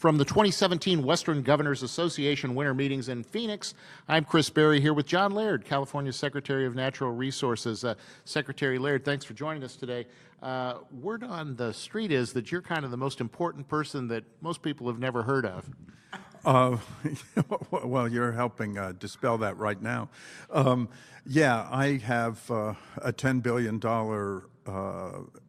From the 2017 Western Governors Association winter meetings in Phoenix, I'm Chris Berry here with John Laird, California Secretary of Natural Resources. Secretary Laird, thanks for joining us today. Word on the street is that you're kind of the most important person that most people have never heard of. Well, you're helping dispel that right now. Yeah, I have a $10 billion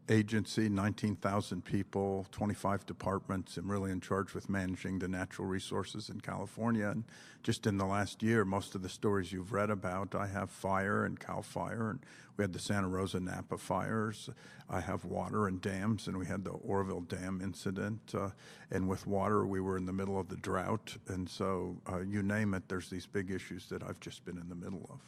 agency, 19,000 people, 25 departments. I'm really in charge with managing the natural resources in California. And just in the last year, most of the stories you've read about, I have fire and Cal Fire, and we had the Santa Rosa Napa fires. I have water and dams, and we had the Oroville Dam incident. And with water, we were in the middle of the drought. And so you name it, there's these big issues that I've just been in the middle of.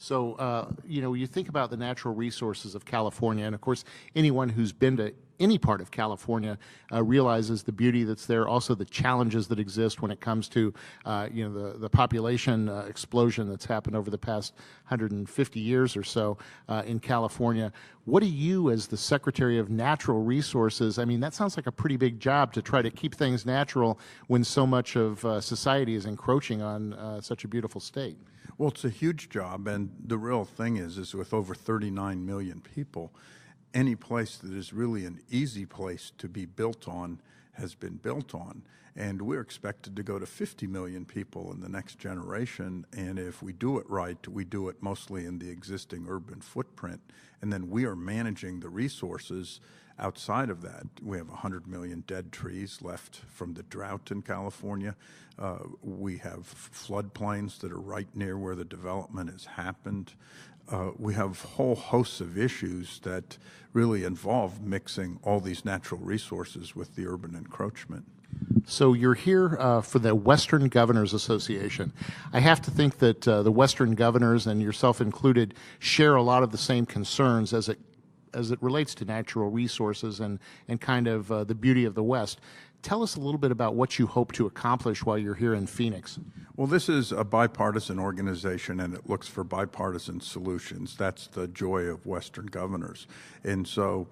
So, you think about the natural resources of California, and of course, anyone who's been to any part of California realizes the beauty that's there, also the challenges that exist when it comes to, the population explosion that's happened over the past 150 years or so in California. What do you, as the Secretary of Natural Resources, I mean, that sounds like a pretty big job to try to keep things natural when so much of society is encroaching on such a beautiful state. Well, it's a huge job, and the real thing is with over 39 million people, any place that is really an easy place to be built on has been built on. And we're expected to go to 50 million people in the next generation, and if we do it right, we do it mostly in the existing urban footprint, and then we are managing the resources outside of that. We have 100 million dead trees left from the drought in California. We have floodplains that are right near where the development has happened. We have whole hosts of issues that really involve mixing all these natural resources with the urban encroachment. So you're here for the Western Governors Association. I have to think that the Western governors, and yourself included, share a lot of the same concerns as it relates to natural resources and kind of the beauty of the West. Tell us a little bit about what you hope to accomplish while you're here in Phoenix. Well, this is a bipartisan organization, and it looks for bipartisan solutions. That's the joy of Western governors. And so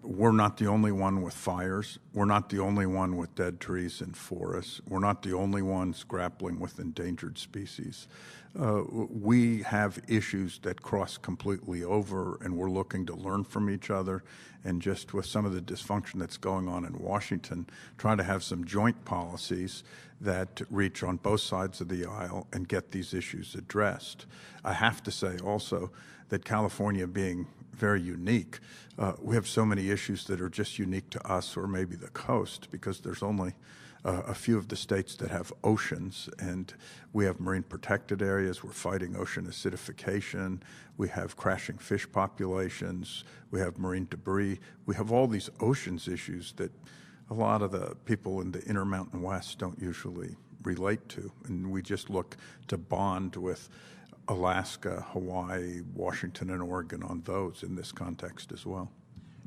we're not the only one with fires. We're not the only one with dead trees in forests. We're not the only ones grappling with endangered species. We have issues that cross completely over, and we're looking to learn from each other. And just with some of the dysfunction that's going on in Washington, try to have some joint policies that reach on both sides of the aisle and get these issues addressed. I have to say also that California being very unique, we have so many issues that are just unique to us or maybe the coast, because there's only a few of the states that have oceans, and we have marine protected areas. We're fighting ocean acidification. We have crashing fish populations. We have marine debris. We have all these oceans issues that a lot of the people in the Intermountain West don't usually relate to, and we just look to bond with Alaska, Hawaii, Washington, and Oregon on those in this context as well.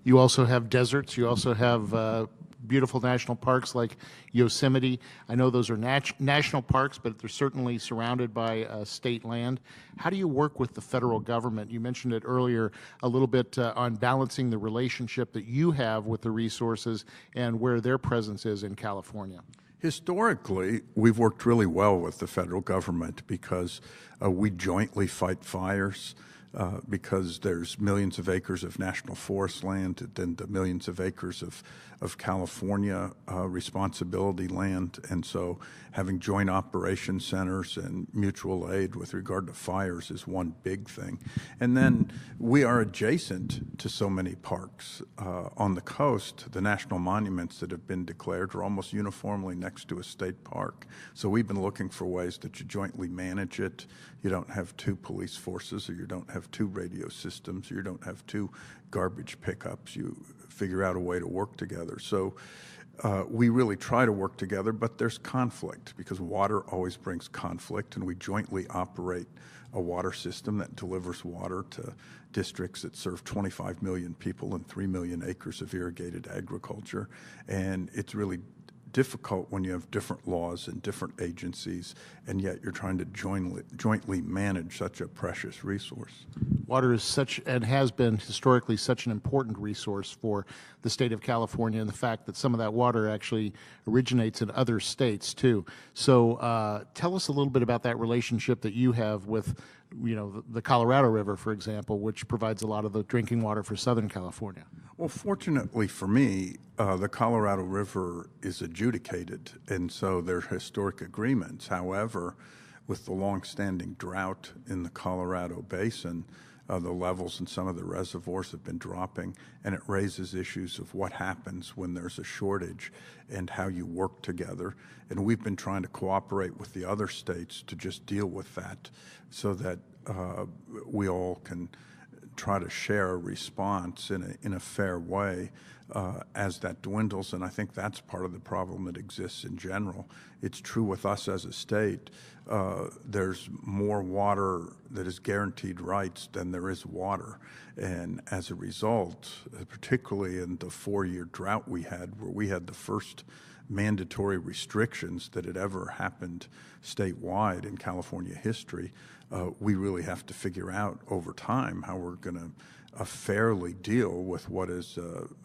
You also have deserts. You also have beautiful national parks like Yosemite. I know those are national parks, but they're certainly surrounded by state land. How do you work with the federal government? You mentioned it earlier a little bit on balancing the relationship that you have with the resources and where their presence is in California. Historically, we've worked really well with the federal government because we jointly fight fires. Because there's millions of acres of national forest land and the millions of acres of California responsibility land. And so having joint operation centers and mutual aid with regard to fires is one big thing. And then we are adjacent to so many parks. On the coast, the national monuments that have been declared are almost uniformly next to a state park. So we've been looking for ways that you jointly manage it. You don't have two police forces, or you don't have two radio systems, or you don't have two garbage pickups. You figure out a way to work together. So we really try to work together, but there's conflict because water always brings conflict, and we jointly operate a water system that delivers water to districts that serve 25 million people and 3 million acres of irrigated agriculture. And it's really difficult when you have different laws and different agencies, and yet you're trying to jointly manage such a precious resource. Water is such, and has been historically, such an important resource for the state of California, and the fact that some of that water actually originates in other states too. So tell us a little bit about that relationship that you have with, the Colorado River, for example, which provides a lot of the drinking water for Southern California. Well, fortunately for me, the Colorado River is adjudicated, and so there are historic agreements. However, with the longstanding drought in the Colorado Basin, the levels in some of the reservoirs have been dropping, and it raises issues of what happens when there's a shortage and how you work together. And we've been trying to cooperate with the other states to just deal with that so that we all can try to share a response in a fair way as that dwindles. And I think that's part of the problem that exists in general. It's true with us as a state. There's more water that is guaranteed rights than there is water. And as a result, particularly in the 4-year drought we had, where we had the first mandatory restrictions that had ever happened statewide in California history, we really have to figure out over time how we're going to fairly deal with what is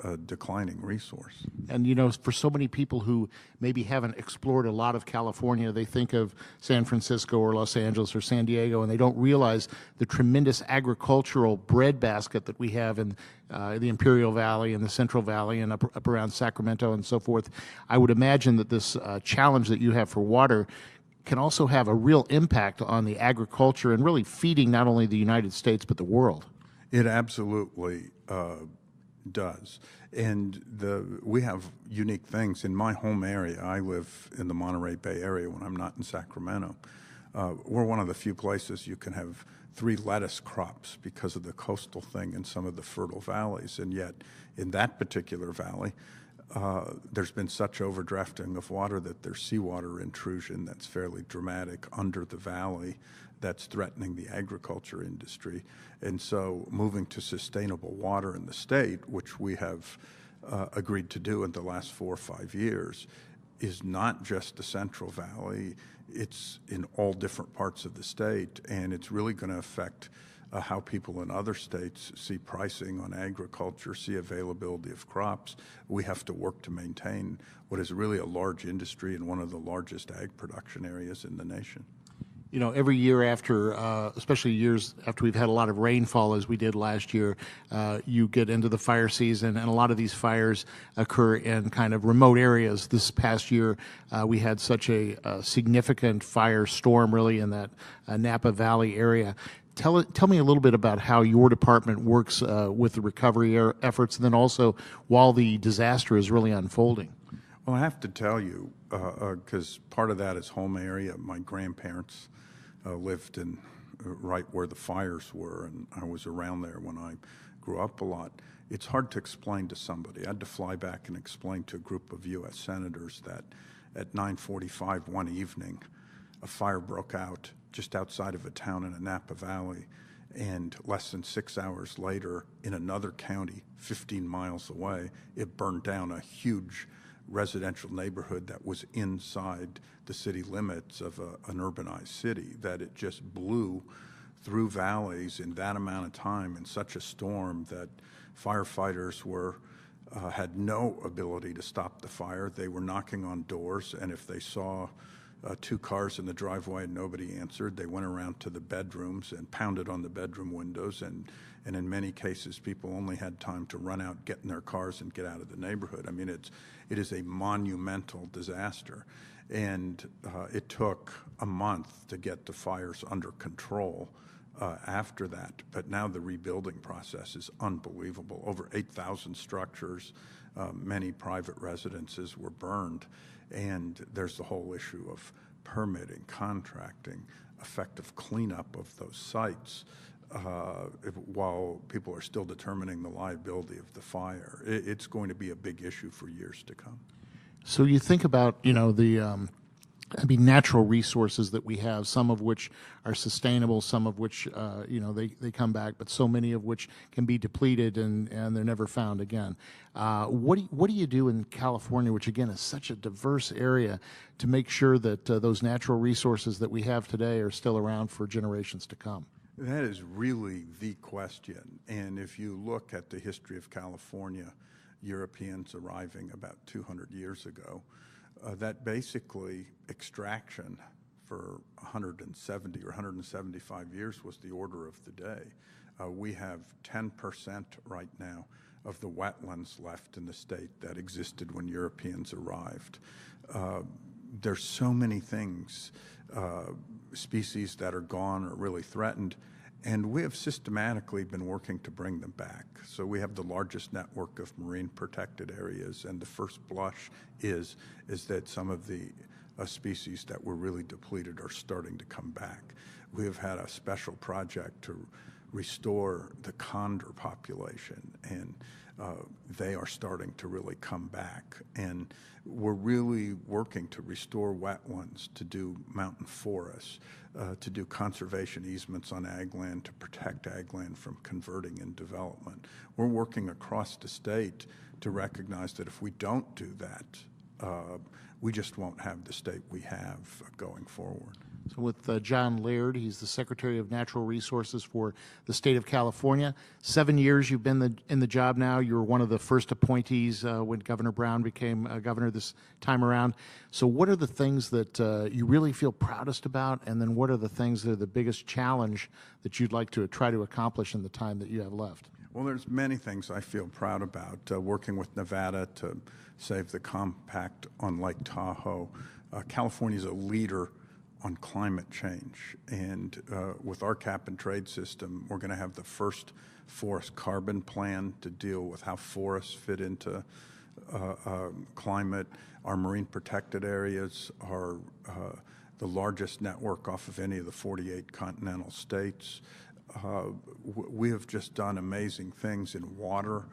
a declining resource. And, for so many people who maybe haven't explored a lot of California, they think of San Francisco or Los Angeles or San Diego, and they don't realize the tremendous agricultural breadbasket that we have in the Imperial Valley and the Central Valley and up around Sacramento and so forth. I would imagine that this challenge that you have for water can also have a real impact on the agriculture and really feeding not only the United States but the world. It absolutely does. And we have unique things. In my home area, I live in the Monterey Bay area when I'm not in Sacramento. We're one of the few places you can have 3 lettuce crops because of the coastal thing in some of the fertile valleys. And yet, in that particular valley, there's been such overdrafting of water that there's seawater intrusion that's fairly dramatic under the valley that's threatening the agriculture industry. And so moving to sustainable water in the state, which we have agreed to do in the last 4 or 5 years, is not just the Central Valley. It's in all different parts of the state, and it's really going to affect how people in other states see pricing on agriculture, see availability of crops. We have to work to maintain what is really a large industry and one of the largest ag production areas in the nation. Every year after, especially years after we've had a lot of rainfall, as we did last year, you get into the fire season, and a lot of these fires occur in kind of remote areas. This past year, we had such a significant fire storm, really, in that Napa Valley area. Tell me a little bit about how your department works with the recovery efforts, and then also while the disaster is really unfolding. Well, I have to tell you, because part of that is home area. My grandparents lived in right where the fires were, and I was around there when I grew up a lot. It's hard to explain to somebody. I had to fly back and explain to a group of U.S. senators that at 9:45 one evening, a fire broke out just outside of a town in the Napa Valley, and less than 6 hours later, in another county 15 miles away, it burned down a huge residential neighborhood that was inside the city limits of an urbanized city, that it just blew through valleys in that amount of time in such a storm that firefighters had no ability to stop the fire. They were knocking on doors, and if they saw 2 cars in the driveway and nobody answered, they went around to the bedrooms and pounded on the bedroom windows, and in many cases people only had time to run out, get in their cars, and get out of the neighborhood. I mean, it is a monumental disaster, and it took a month to get the fires under control after that. But now the rebuilding process is unbelievable. Over 8,000 structures, many private residences were burned, and there's the whole issue of permitting, contracting, effective cleanup of those sites while people are still determining the liability of the fire. It's going to be a big issue for years to come. So you think about, the natural resources that we have, some of which are sustainable, some of which, they come back, but so many of which can be depleted and they're never found again. What do you do in California, which again is such a diverse area, to make sure that those natural resources that we have today are still around for generations to come? That is really the question. And if you look at the history of California, Europeans arriving about 200 years ago, that basically extraction for 170 or 175 years was the order of the day. We have 10% right now of the wetlands left in the state that existed when Europeans arrived. There's so many things, species that are gone or really threatened, and we have systematically been working to bring them back. So we have the largest network of marine protected areas, and the first blush is that some of the species that were really depleted are starting to come back. We have had a special project to restore the condor population, and they are starting to really come back. And we're really working to restore wetlands, to do mountain forests, to do conservation easements on ag land, to protect ag land from converting and development. We're working across the state to recognize that if we don't do that, we just won't have the state we have going forward. So with John Laird, he's the Secretary of Natural Resources for the state of California. 7 years you've been in the job now. You were one of the first appointees when Governor Brown became governor this time around. So what are the things that you really feel proudest about, and then what are the things that are the biggest challenge that you'd like to try to accomplish in the time that you have left? Well, there's many things I feel proud about. Working with Nevada to save the compact on Lake Tahoe. California's a leader on climate change, and with our cap and trade system, we're going to have the first forest carbon plan to deal with how forests fit into climate. Our marine protected areas are the largest network off of any of the 48 continental states. We have just done amazing things in water.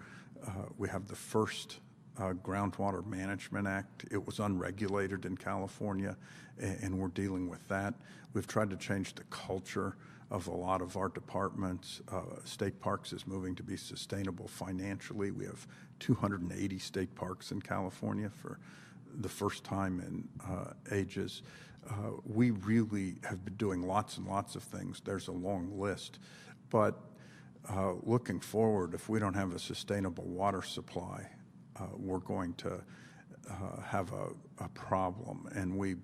We have the first Groundwater Management Act. It was unregulated in California, and we're dealing with that. We've tried to change the culture of a lot of our departments. State parks is moving to be sustainable financially. We have 280 state parks in California for the first time in ages. We really have been doing lots and lots of things. There's a long list, but looking forward, if we don't have a sustainable water supply, we're going to have a problem. And we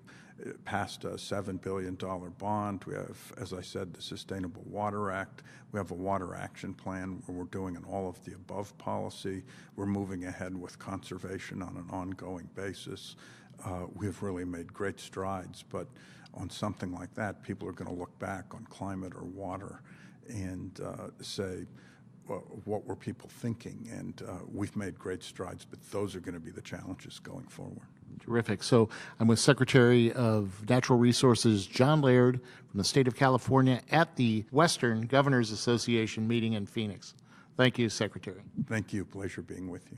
passed a $7 billion bond. We have, as I said, the Sustainable Water Act. We have a water action plan where we're doing an all of the above policy. We're moving ahead with conservation on an ongoing basis. We've really made great strides, but on something like that, people are going to look back on climate or water and say, what were people thinking? And we've made great strides, but those are going to be the challenges going forward. Terrific. So I'm with Secretary of Natural Resources John Laird from the state of California at the Western Governors Association meeting in Phoenix. Thank you, Secretary. Thank you. Pleasure being with you.